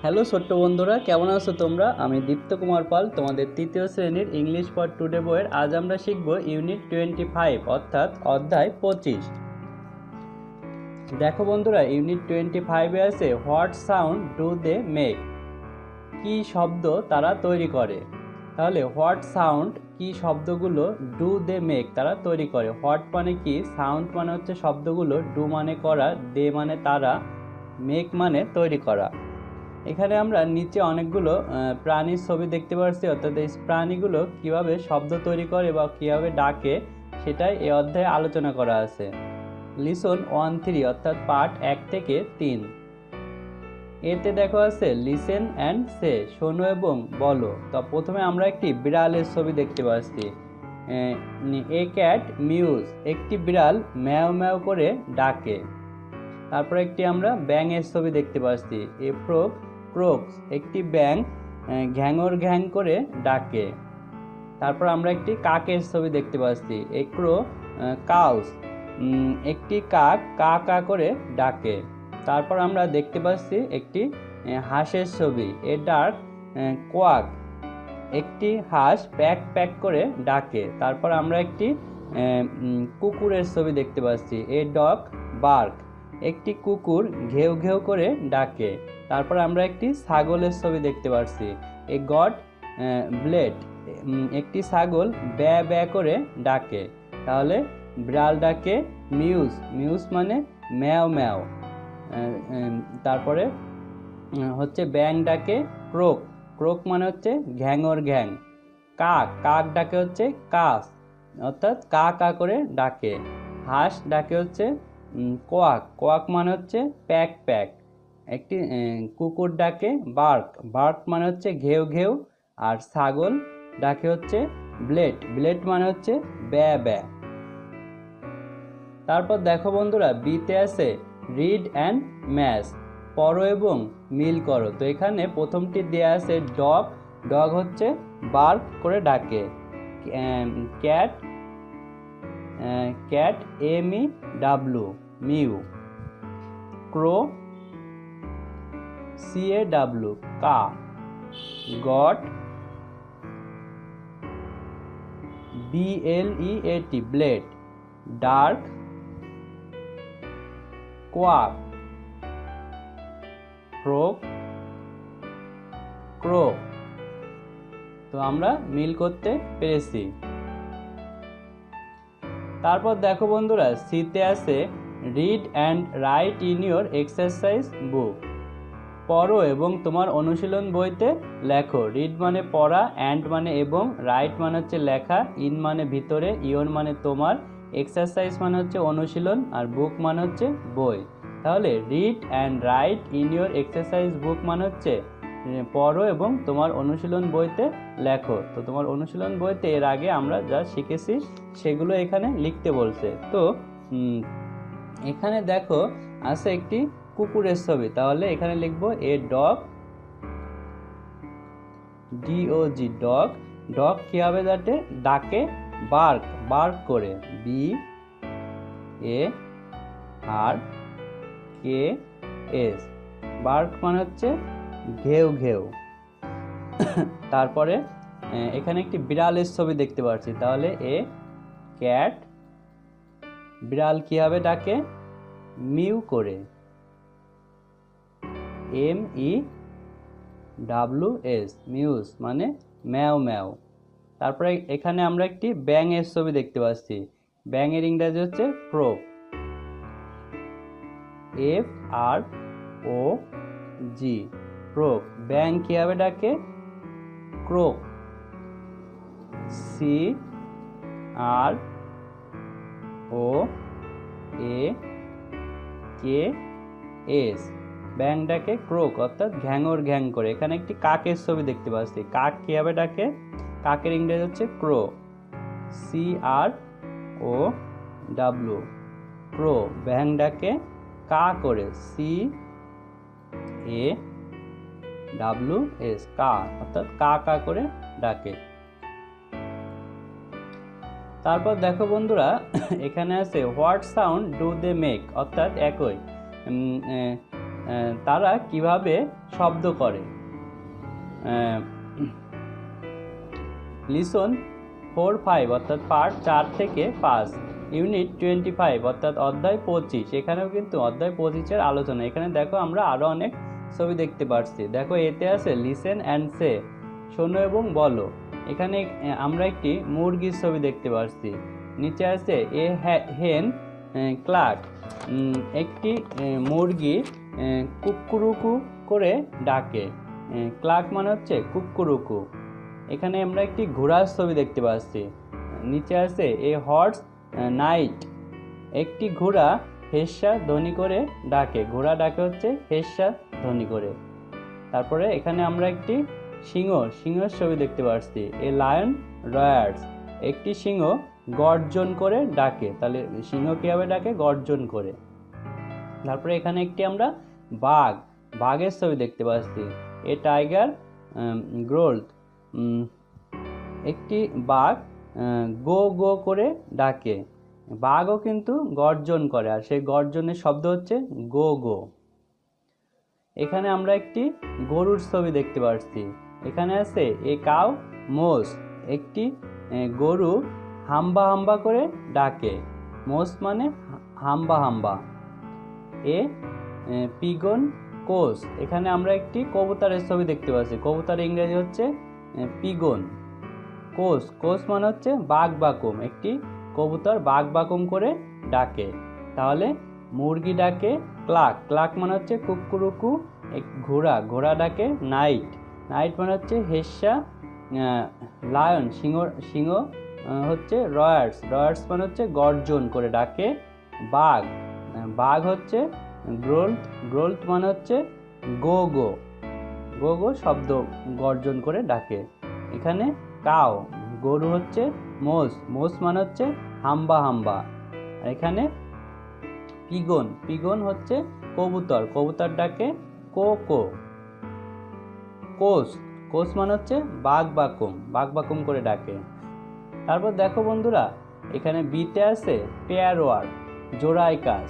Hello ছোট্ট বন্ধুরা, কেমন আছো তোমরা? আমি দীপ্ত কুমার পাল, তোমাদের তৃতীয় শ্রেণীর ইংলিশ ফর টুডে বইয়ের। আজ আমরা শিখব ইউনিট 25 অর্থাৎ অধ্যায় 25। দেখো বন্ধুরা, ইউনিট 25-এ আছে what sound do they make, কি শব্দ তারা তৈরি করে। তাহলে হোয়াট সাউন্ড, কি শব্দগুলো, ডু দে মেক তারা তৈরি করে। হোয়াট মানে কি, সাউন্ড মানে হচ্ছে শব্দগুলো, ডু মানে করা, দে মানে তারা, মেক মানে তৈরি করা। এখানে আমরা নিচে অনেকগুলো প্রাণীর ছবি দেখতে পাচ্ছি, অর্থাৎ এই প্রাণীগুলো কিভাবে শব্দ তৈরি করে বা কিভাবে ডাকে সেটাই এই অধ্যায়ে আলোচনা করা আছে। লিসন 1-3 অর্থাৎ পার্ট 1 থেকে 3। এতে দেখো আছে লিসেন অ্যান্ড সে, শোনো এবং বলো। তো প্রথমে আমরা একটি বিড়ালের ছবি দেখতে পাচ্ছি। এ ক্যাট মিউজ, একটি বিড়াল ম্যাও ম্যাও করে ডাকে। তারপর একটি আমরা ব্যাঙের ছবি দেখতে পাচ্ছি। এ ফ্রগ ক্রোকস, একটি ব্যাঙ ঘ্যাঙর ঘ্যাং করে ডাকে। তারপর আমরা একটি কাকের ছবি দেখতে পাচ্ছি। এ ক্রো কাউস, একটি কাক কা কা করে ডাকে। তারপর আমরা দেখতে পাচ্ছি একটি হাঁসের ছবি। এ ডার্ক কোয়াক, একটি হাঁস প্যাক প্যাক করে ডাকে। তারপর আমরা একটি কুকুরের ছবি দেখতে পাচ্ছি। এ ডগ বার্ক, একটি কুকুর ঘেউ ঘেউ করে ডাকে। তারপর আমরা একটি ছাগলের ছবি দেখতে পাচ্ছি। এ গড ব্লেড, একটি ছাগল ব্যা ব্যা করে ডাকে। তাহলে বিড়াল ডাকে মিউজ, মিউজ মানে ম্যাও ম্যাও। তারপরে হচ্ছে ব্যাং ডাকে ক্রোক, ক্রোক মানে হচ্ছে ঘ্যাঙর ঘ্যাং। কাক, কাক ডাকে হচ্ছে কাস, অর্থাৎ কা কা করে ডাকে। হাঁস ডাকে হচ্ছে কোয়াক, কোয়াক মানে হচ্ছে প্যাক প্যাক। একটি কুকুর ডাকে বার্ক, বার্ক মানে হচ্ছে ঘেউ ঘেউ। আর ছাগল ডাকে হচ্ছে ব্লেড, ব্লেড মানে হচ্ছে ব্যা ব্যা। তারপর দেখো বন্ধুরা, বিতে আছে রিড অ্যান্ড ম্যাচ, পড়ো এবং মিল করো। তো এখানে প্রথমটি দেয়া আছে ডগ, ডগ হচ্ছে বার্ক করে ডাকে। Cat, cat MEW mew. Crow CAW caw. Goat BLEAT bleat. Duck quack. Frog croak. তো আমরা মিল করতে পেরেছি। তারপর দেখো বন্ধুরা, সিতে আছে read and right in your exercise বুক, পড়ো এবং তোমার অনুশীলন বইতে লেখো। রিড মানে পড়া, অ্যান্ড মানে এবং, রাইট মানে হচ্ছে লেখা, ইন মানে ভিতরে, ইওর মানে তোমার, এক্সারসাইজ মানে হচ্ছে অনুশীলন, আর বুক মানে হচ্ছে বই। তাহলে read and right in your exercise বুক মানে হচ্ছে পড়ো এবং তোমার অনুশীলন বইতে লেখো। তো তোমার অনুশীলন বইতে এর আগে আমরা যা শিখেছি সেগুলো এখানে লিখতে বলছে। তো এখানে দেখো আছে একটি কুকুরের ছবি। তাহলে এখানে লিখবো a dog, DOG dog. Dog কিভাবে ডাকে? বার্ক, বার্ক করে, BARKS, বার্ক মানে হচ্ছে ঘেউ ঘেউ। তারপরে এখানে একটি বিড়ালের ছবি দেখতে পাচ্ছি। তাহলে এ ক্যাট, বিড়াল কিভাবে ডাকে? মিউ করে, MEWS মিউজ মানে ম্যাও ম্যাও। তারপরে এখানে আমরা একটি ব্যাঙের ছবি দেখতে পাচ্ছি। ব্যাঙের ইংরেজি হচ্ছে ফ্রগ, FROG ফ্রগ। ব্যাঙ কিভাবে ডাকে? ক্রোক, CROAKS ব্যাং ডাকে ক্রোক, অর্থাৎ ঘ্যাঙর ঘ্যাং করে। এখানে একটি কাকের ছবি দেখতে পাচ্ছি। কাক কিভাবে ডাকে? কাকের ইংরেজি হচ্ছে ক্রো, CROW ক্রো। ব্যাং ডাকে কা করে, CAWS কা, অর্থাৎ কা কা করে ডাকে। তারপর দেখো বন্ধুরা, এখানে আছে what sound do they make, অর্থাৎ একই তারা কিভাবে শব্দ করে। লিসন 4-5 অর্থাৎ পার্ট 4 থেকে 5, ইউনিট 25 অর্থাৎ অধ্যায় 25। এখানেও কিন্তু অধ্যায় 25-এর আলোচনা। এখানে দেখো আমরা আরও অনেক ছবি দেখতে পাচ্ছি। দেখো এতে আছে লিসেন অ্যান্ড সে, শোনো এবং বলো। এখানে আমরা একটি মুরগির ছবি দেখতে পাচ্ছি। নিচে আছে এ হেন ক্লাক, একটি মুরগি কুক্কুরুকু করে ডাকে। ক্লাক মানে হচ্ছে কুক্কুরুকু। এখানে আমরা একটি ঘোড়ার ছবি দেখতে পাচ্ছি। নিচে আছে এ হর্স নাইট, একটি ঘোড়া হেস্যা ধ্বনি করে ডাকে। ঘোড়া ডাকে হচ্ছে হেস্যা ধ্বনি করে। তারপরে এখানে আমরা একটি সিংহের ছবি দেখতে পাচ্ছি। এ লায়ন রয়ার্স, একটি সিংহ গর্জন করে ডাকে। তাহলে সিংহ কীভাবে ডাকে? গর্জন করে। তারপরে এখানে একটি আমরা বাঘের ছবি দেখতে পাচ্ছি। এ টাইগার গ্রোল্ড, একটি বাঘ গো গো করে ডাকে। বাঘও কিন্তু গর্জন করে, আর সেই গর্জনের শব্দ হচ্ছে গো গো। এখানে আমরা একটি গরুর ছবি দেখতে পাচ্ছি। এখানে আছে এ কাউ মোস, একটি গরু হাম্বা হাম্বা করে ডাকে। মোস মানে হাম্বা হাম্বা। এ পিগন কোস, এখানে আমরা একটি কবুতরের ছবি দেখতে পাচ্ছি। কবুতরের ইংরেজি হচ্ছে পিগন। কোস মানে হচ্ছে বাঘ বাকুম, একটি কবুতর বাঘ বাকুম করে ডাকে। তাহলে মুরগি ডাকে ক্লাক মানে হচ্ছে কুকুরুকু। ঘোড়া ডাকে নাইট মানে হচ্ছে হেস্যা। লায়ন সিংহ হচ্ছে রয়ার্স মানে হচ্ছে গর্জন করে ডাকে। বাঘ হচ্ছে গ্রোল্ট মানে হচ্ছে গো গো শব্দ গর্জন করে ডাকে। এখানে কাউ গরু হচ্ছে মোস মানে হচ্ছে হাম্বা হাম্বা। আর এখানে পিগন হচ্ছে কবুতর ডাকে কো। কোস মানে হচ্ছে বাঘ বাকুম করে ডাকে। তারপর দেখো বন্ধুরা, এখানে বিতে আছে পেয়ার ওয়ার্ড, জোড়ায় কাজ।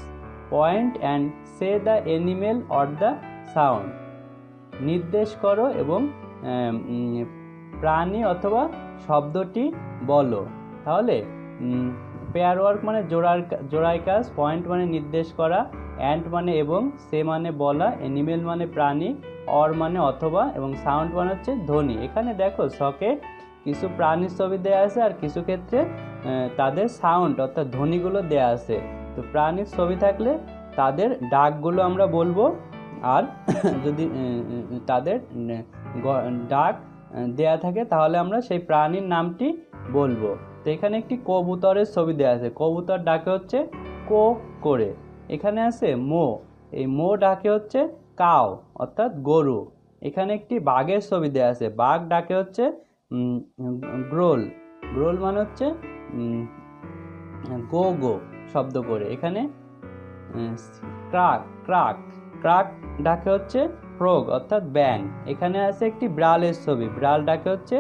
Point and say the animal or the sound, নির্দেশ করো এবং প্রাণী অথবা শব্দটি বলো। তাহলে পেয়ার ওয়ার্ক মানে জোড়ায় কাজ, পয়েন্ট মানে নির্দেশ করা, অ্যান্ড মানে এবং, সে মানে বলা, অ্যানিমেল মানে প্রাণী, অর মানে অথবা, এবং সাউন্ড মানে হচ্ছে ধ্বনি। এখানে দেখো শখে কিছু প্রাণীর ছবি দেওয়া আছে, আর কিছু ক্ষেত্রে তাদের সাউন্ড অর্থাৎ ধ্বনিগুলো দেওয়া আছে। তো প্রাণীর ছবি থাকলে তাদের ডাকগুলো আমরা বলবো, আর যদি তাদের ডাক দেয়া থাকে তাহলে আমরা সেই প্রাণীর নামটি বলবো। তো এখানে একটি কবুতরের ছবি দেওয়া আছে। কবুতর ডাকে হচ্ছে কো করে। এখানে আছে এই ডাকে হচ্ছে কাউ অর্থাৎ গরু। এখানে একটি বাঘের ছবি দেওয়া আছে। বাঘ ডাকে হচ্ছে গ্রোল মানে হচ্ছে গো শব্দ করে। এখানে ক্রাক ডাকে হচ্ছে ফ্রগ অর্থাৎ ব্যাং। এখানে আছে একটি বিড়ালের ছবি। বিড়াল ডাকে হচ্ছে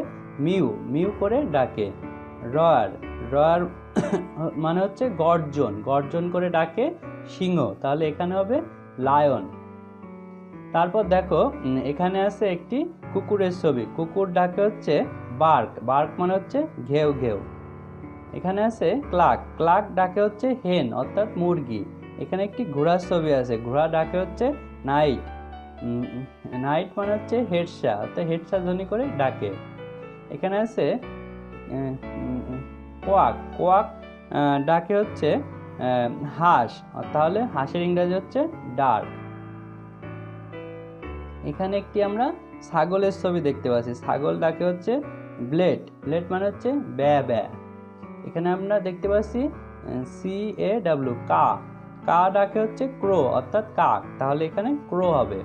মিউ করে ডাকে। রয়ার মানে হচ্ছে গর্জন করে ডাকে সিংহ। তাহলে এখানে হবে লায়ন। তারপর দেখো এখানে আছে একটি কুকুরের ছবি। কুকুর ডাকে হচ্ছে বার্ক মানে হচ্ছে ঘেউ। এখানে আছে ক্লাক ডাকে হচ্ছে হেন অর্থাৎ মুরগি। এখানে একটি ঘোড়ার ছবি আছে। ঘোড়া ডাকে হচ্ছে নাইট মানে হচ্ছে হেডসা অর্থাৎ হেডসা ধ্বনি করে ডাকে। এখানে আছে কোয়াক ডাকে হচ্ছে হাঁস, তাহলে হাঁসের ইংরেজি হচ্ছে ডাক। এখানে একটি আমরা ছাগলের ছবি দেখতে পাচ্ছি। ছাগল ডাকে হচ্ছে ব্লেড মানে হচ্ছে ব্যা। এখানে আমরা দেখতে পাচ্ছি CAW কা ডাকে হচ্ছে ক্রো অর্থাৎ কাক। তাহলে এখানে ক্রো হবে।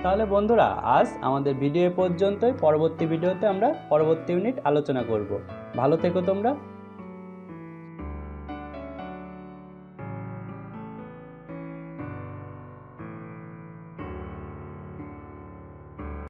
তাহলে বন্ধুরা আজ আমাদের ভিডিও পর্যন্তই। পরবর্তী ভিডিওতে আমরা পরবর্তী ইউনিট আলোচনা করব। ভালো থেকো তোমরা।